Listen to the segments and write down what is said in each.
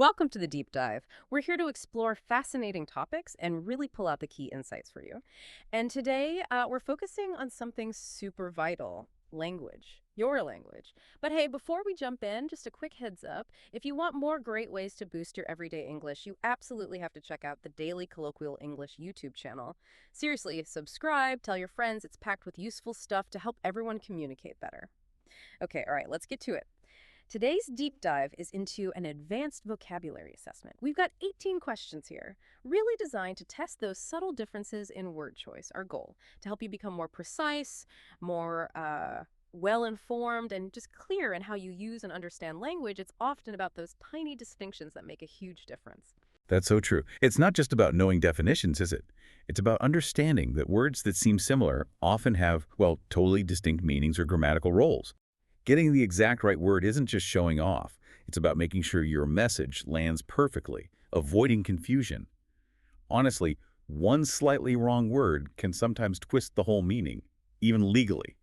Welcome to the deep dive. We're here to explore fascinating topics and really pull out the key insights for you. And today, we're focusing on something super vital: language, your language. But hey, before we jump in, just a quick heads up. If you want more great ways to boost your everyday English, you absolutely have to check out the Daily Colloquial English YouTube channel. Seriously, subscribe, tell your friends. It's packed with useful stuff to help everyone communicate better. Okay, all right, let's get to it. Today's deep dive is into an advanced vocabulary assessment. We've got 18 questions here, really designed to test those subtle differences in word choice, our goal, to help you become more precise, more well-informed, and just clear in how you use and understand language. It's often about those tiny distinctions that make a huge difference. That's so true. It's not just about knowing definitions, is it? It's about understanding that words that seem similar often have, well, totally distinct meanings or grammatical roles. Getting the exact right word isn't just showing off. It's about making sure your message lands perfectly, avoiding confusion. Honestly, one slightly wrong word can sometimes twist the whole meaning, even legally.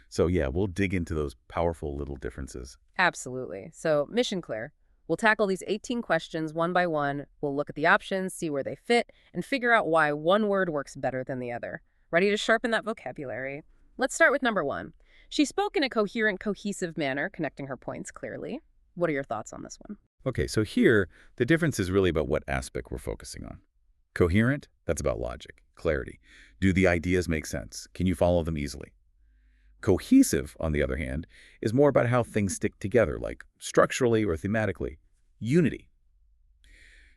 So yeah, we'll dig into those powerful little differences. Absolutely. So, mission clear. We'll tackle these 18 questions one by one. We'll look at the options, see where they fit, and figure out why one word works better than the other. Ready to sharpen that vocabulary? Let's start with number one. She spoke in a coherent, cohesive manner, connecting her points clearly. What are your thoughts on this one? Okay, so here, the difference is really about what aspect we're focusing on. Coherent, that's about logic, clarity. Do the ideas make sense? Can you follow them easily? Cohesive, on the other hand, is more about how things stick together, like structurally or thematically. Unity.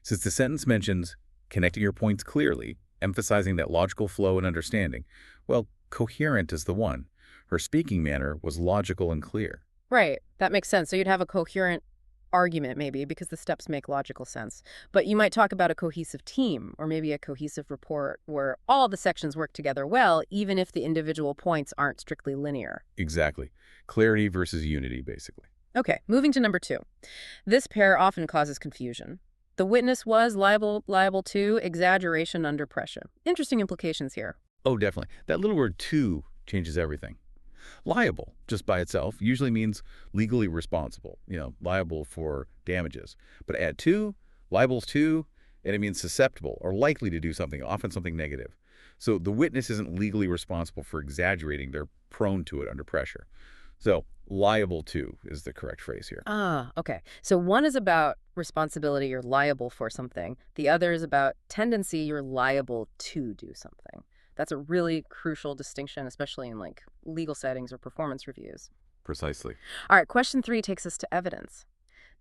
Since the sentence mentions connecting your points clearly, emphasizing that logical flow and understanding, well, coherent is the one. Her speaking manner was logical and clear. Right, that makes sense. So you'd have a coherent argument, maybe, because the steps make logical sense. But you might talk about a cohesive team, or maybe a cohesive report where all the sections work together well, even if the individual points aren't strictly linear. Exactly. Clarity versus unity, basically. Okay, moving to number two. This pair often causes confusion. The witness was liable to exaggeration under pressure. Interesting implications here. Oh, definitely. That little word "to" changes everything. Liable, just by itself, usually means legally responsible, liable for damages. But add "to," liable to, and it means susceptible or likely to do something, often something negative. So the witness isn't legally responsible for exaggerating. They're prone to it under pressure. So liable to is the correct phrase here. Ah, okay. So one is about responsibility, you're liable for something. The other is about tendency, you're liable to do something. That's a really crucial distinction, especially in like legal settings or performance reviews. Precisely. All right, question three takes us to evidence.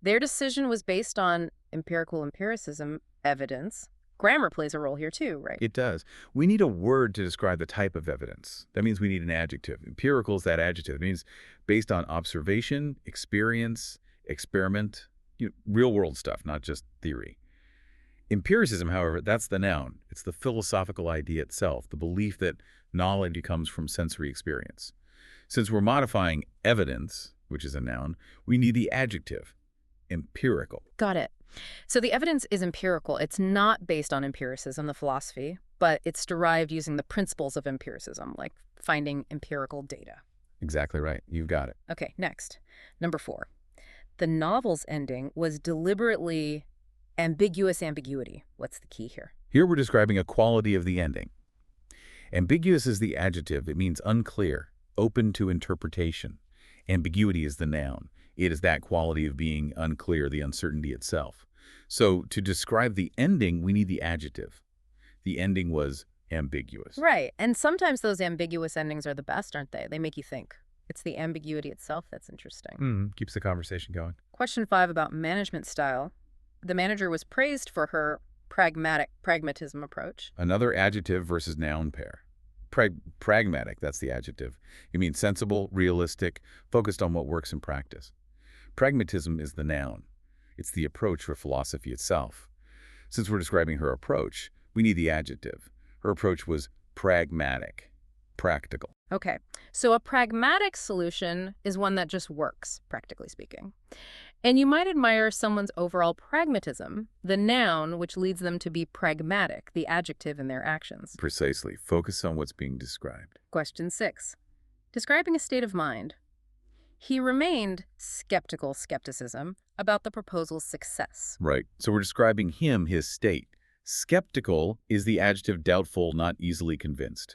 Their decision was based on empiricism, evidence. Grammar plays a role here too, right? It does. We need a word to describe the type of evidence. That means we need an adjective. Empirical is that adjective. It means based on observation, experience, experiment, real-world stuff, not just theory. Empiricism, however, that's the noun. It's the philosophical idea itself, the belief that knowledge comes from sensory experience. Since we're modifying evidence, which is a noun, we need the adjective, empirical. Got it. So the evidence is empirical. It's not based on empiricism, the philosophy, but it's derived using the principles of empiricism, like finding empirical data. Exactly right. You've got it. Okay, next. Number four. The novel's ending was deliberately ambiguous ambiguity. What's the key here? Here we're describing a quality of the ending. Ambiguous is the adjective. It means unclear, open to interpretation. Ambiguity is the noun. It is that quality of being unclear, the uncertainty itself. So to describe the ending, we need the adjective. The ending was ambiguous. Right. And sometimes those ambiguous endings are the best, aren't they? They make you think. It's the ambiguity itself that's interesting. Keeps the conversation going. Question five about management style. The manager was praised for her pragmatism approach. Another adjective versus noun pair. Pragmatic, that's the adjective. It means sensible, realistic, focused on what works in practice. Pragmatism is the noun. It's the approach for philosophy itself. Since we're describing her approach, we need the adjective. Her approach was pragmatic, practical. Okay, so a pragmatic solution is one that just works, practically speaking. And you might admire someone's overall pragmatism, the noun, which leads them to be pragmatic, the adjective in their actions. Precisely. Focus on what's being described. Question six. Describing a state of mind. He remained skepticism about the proposal's success. Right. So we're describing him, his state. Skeptical is the adjective doubtful, not easily convinced.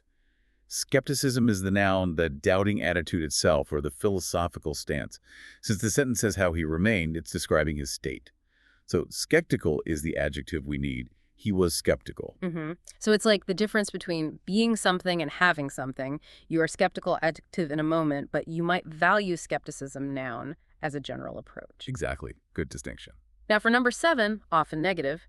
Skepticism is the noun, the doubting attitude itself, or the philosophical stance. Since the sentence says how he remained, it's describing his state. So skeptical is the adjective we need. He was skeptical. So it's like the difference between being something and having something. You are skeptical adjective in a moment, but you might value skepticism noun as a general approach. Exactly. Good distinction. Now for number 7, often negative,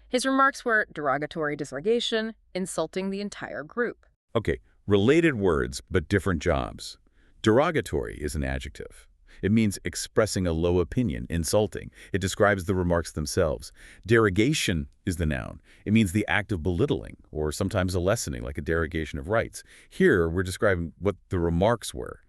his remarks were derogatory disregation, insulting the entire group. Okay, related words, but different jobs. Derogatory is an adjective. It means expressing a low opinion, insulting. It describes the remarks themselves. Derogation is the noun. It means the act of belittling, or sometimes a lessening, like a derogation of rights. Here, we're describing what the remarks were,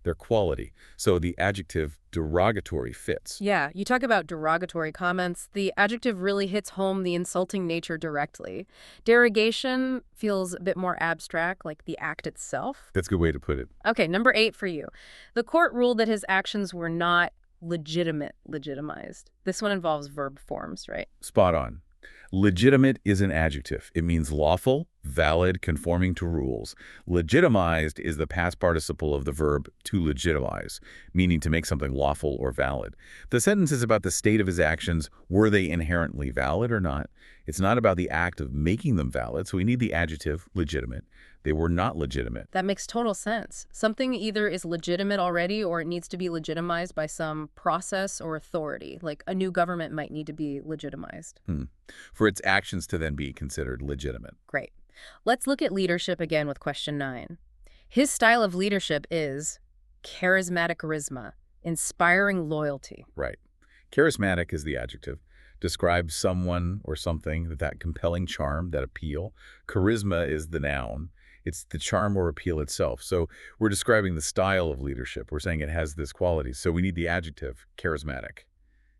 their quality. So the adjective derogatory fits. Yeah, you talk about derogatory comments. The adjective really hits home the insulting nature directly. Derogation feels a bit more abstract, like the act itself. That's a good way to put it. Okay, number 8 for you. The court ruled that his actions were not legitimized. This one involves verb forms, right? Spot on. Legitimate is an adjective. It means lawful, valid, conforming to rules. Legitimized is the past participle of the verb to legitimize, meaning to make something lawful or valid. The sentence is about the state of his actions. Were they inherently valid or not? It's not about the act of making them valid, so we need the adjective legitimate. They were not legitimate. That makes total sense. Something either is legitimate already or it needs to be legitimized by some process or authority, like a new government might need to be legitimized. For its actions to then be considered legitimate. Great. Let's look at leadership again with question 9. His style of leadership is charismatic charisma, inspiring loyalty. Right. Charismatic is the adjective. Describes someone or something with that compelling charm, that appeal. Charisma is the noun. It's the charm or appeal itself. So we're describing the style of leadership. We're saying it has this quality. So we need the adjective charismatic.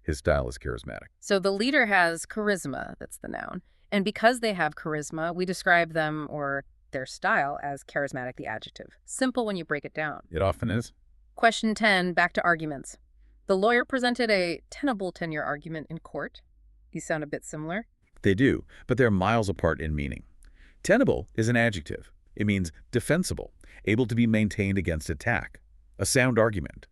His style is charismatic. So the leader has charisma, that's the noun. And because they have charisma, we describe them or their style as charismatic, the adjective. Simple when you break it down. It often is. Question 10, back to arguments. The lawyer presented a tenable tenure argument in court. These sound a bit similar. They do, but they're miles apart in meaning. Tenable is an adjective. It means defensible, able to be maintained against attack. A sound argument.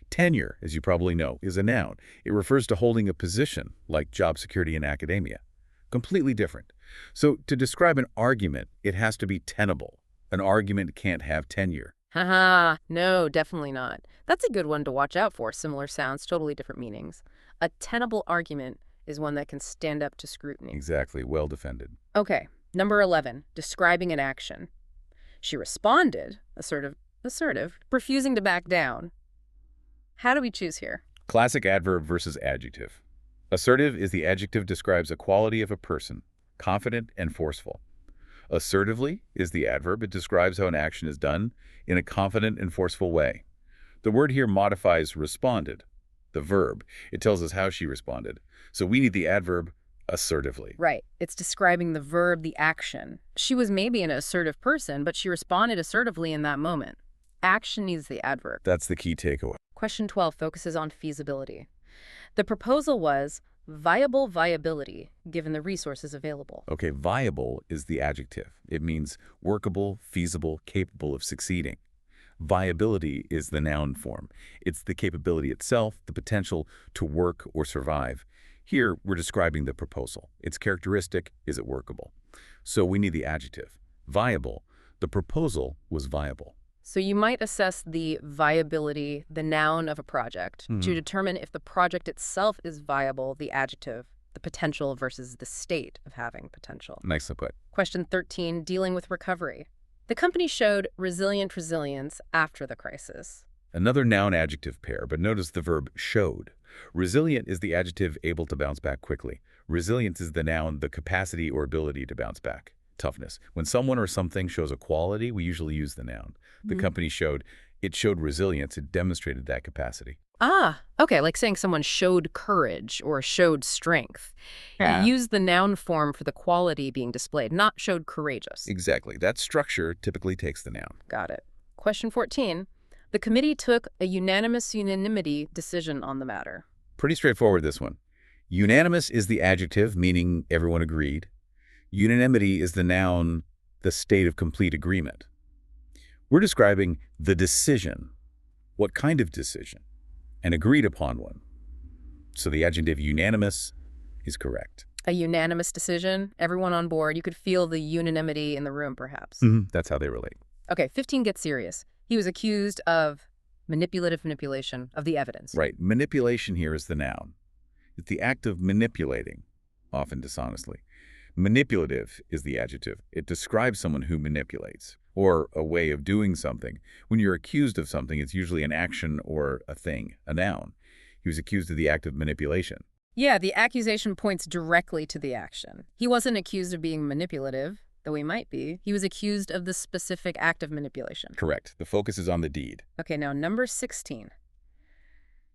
Tenure, as you probably know, is a noun. It refers to holding a position, like job security in academia. Completely different. So to describe an argument, it has to be tenable. An argument can't have tenure. Haha, no, definitely not. That's a good one to watch out for. Similar sounds, totally different meanings. A tenable argument is one that can stand up to scrutiny. Exactly, well defended. Okay, number 11, describing an action. She responded, assertive, refusing to back down. How do we choose here? Classic adverb versus adjective. Assertive is the adjective describes a quality of a person, confident and forceful. Assertively is the adverb. It describes how an action is done in a confident and forceful way. The word here modifies responded, the verb. It tells us how she responded. So we need the adverb assertively. Right. It's describing the verb, the action. She was maybe an assertive person, but she responded assertively in that moment. Action needs the adverb. That's the key takeaway. Question 12 focuses on feasibility. The proposal was viable viability, given the resources available. Okay, viable is the adjective. It means workable, feasible, capable of succeeding. Viability is the noun form. It's the capability itself, the potential to work or survive. Here, we're describing the proposal. Its characteristic, is it workable? So we need the adjective. Viable. The proposal was viable. So you might assess the viability, the noun of a project, to determine if the project itself is viable, the adjective, the potential versus the state of having potential. Nicely put. Question 13, dealing with recovery. The company showed resilient resilience after the crisis. Another noun-adjective pair, but notice the verb showed. Resilient is the adjective able to bounce back quickly. Resilience is the noun, the capacity or ability to bounce back. Toughness. When someone or something shows a quality, we usually use the noun. The company showed resilience. It demonstrated that capacity. Ah, okay, like saying someone showed courage or showed strength. Yeah. It used the noun form for the quality being displayed, not showed courageous. Exactly. That structure typically takes the noun. Got it. Question 14. The committee took a unanimity decision on the matter. Pretty straightforward, this one. Unanimous is the adjective, meaning everyone agreed. Unanimity is the noun, the state of complete agreement. We're describing the decision. What kind of decision? An agreed upon one. So the adjective unanimous is correct. A unanimous decision, everyone on board. You could feel the unanimity in the room, perhaps. That's how they relate. Okay, 15 gets serious. He was accused of manipulation of the evidence. Right. Manipulation here is the noun. It's the act of manipulating, often dishonestly. Manipulative is the adjective. It describes someone who manipulates, or a way of doing something. When you're accused of something, it's usually an action or a thing, a noun. He was accused of the act of manipulation. Yeah, the accusation points directly to the action. He wasn't accused of being manipulative, though he might be. He was accused of the specific act of manipulation. Correct. The focus is on the deed. Okay, now number 16.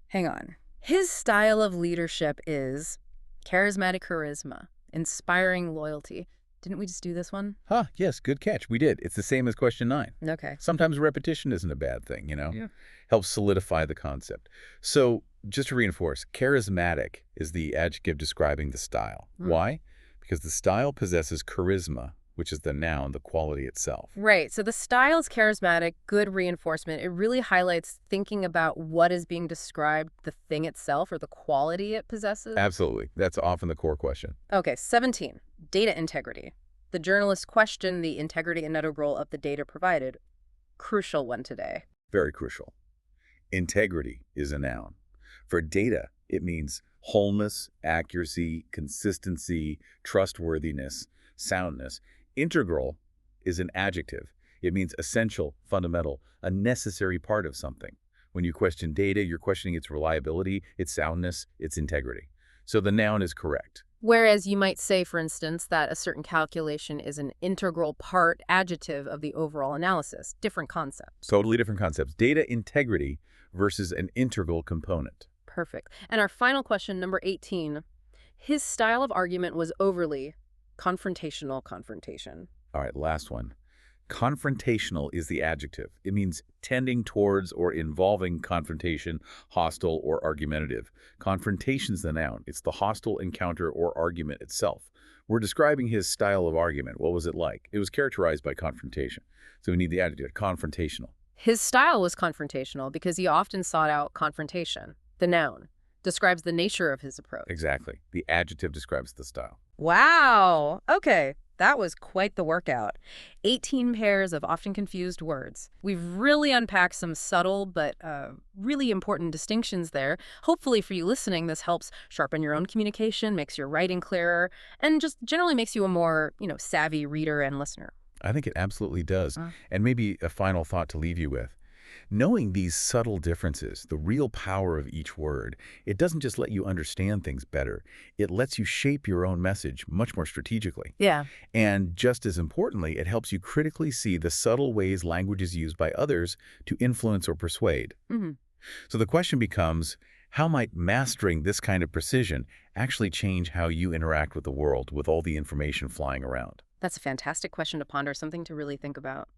Hang on. His style of leadership is charismatic charisma, inspiring loyalty. Didn't we just do this one? Yes, good catch. We did. It's the same as question 9. Okay. Sometimes repetition isn't a bad thing, Yeah. Helps solidify the concept. So, just to reinforce, charismatic is the adjective describing the style. Why? Because the style possesses charisma, which is the noun, the quality itself. Right. So the style is charismatic, good reinforcement. It really highlights thinking about what is being described, the thing itself, or the quality it possesses. Absolutely. That's often the core question. Okay, 17. Data integrity. The journalist questioned the integrity and integral of the data provided. Crucial one today. Very crucial. Integrity is a noun. For data, it means wholeness, accuracy, consistency, trustworthiness, soundness. Integral is an adjective. It means essential, fundamental, a necessary part of something. When you question data, you're questioning its reliability, its soundness, its integrity. So the noun is correct. Whereas you might say, for instance, that a certain calculation is an integral part adjective of the overall analysis. Different concepts. Totally different concepts. Data integrity versus an integral component. Perfect. And our final question, number 18. His style of argument was overly confrontation. All right, last one. Confrontational is the adjective. It means tending towards or involving confrontation, hostile or argumentative. Confrontation's the noun. It's the hostile encounter or argument itself. We're describing his style of argument. What was it like? It was characterized by confrontation. So we need the adjective, confrontational. His style was confrontational because he often sought out confrontation. The noun describes the nature of his approach. Exactly. The adjective describes the style. Wow. Okay. That was quite the workout. 18 pairs of often confused words. We've really unpacked some subtle but really important distinctions there. Hopefully for you listening, this helps sharpen your own communication, makes your writing clearer, and just generally makes you a more, savvy reader and listener. I think it absolutely does. And maybe a final thought to leave you with. Knowing these subtle differences, the real power of each word, it doesn't just let you understand things better. It lets you shape your own message much more strategically. Yeah. And just as importantly, it helps you critically see the subtle ways language is used by others to influence or persuade. So the question becomes, how might mastering this kind of precision actually change how you interact with the world with all the information flying around? That's a fantastic question to ponder, something to really think about.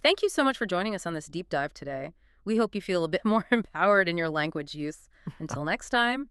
Thank you so much for joining us on this deep dive today. We hope you feel a bit more empowered in your language use. Until next time.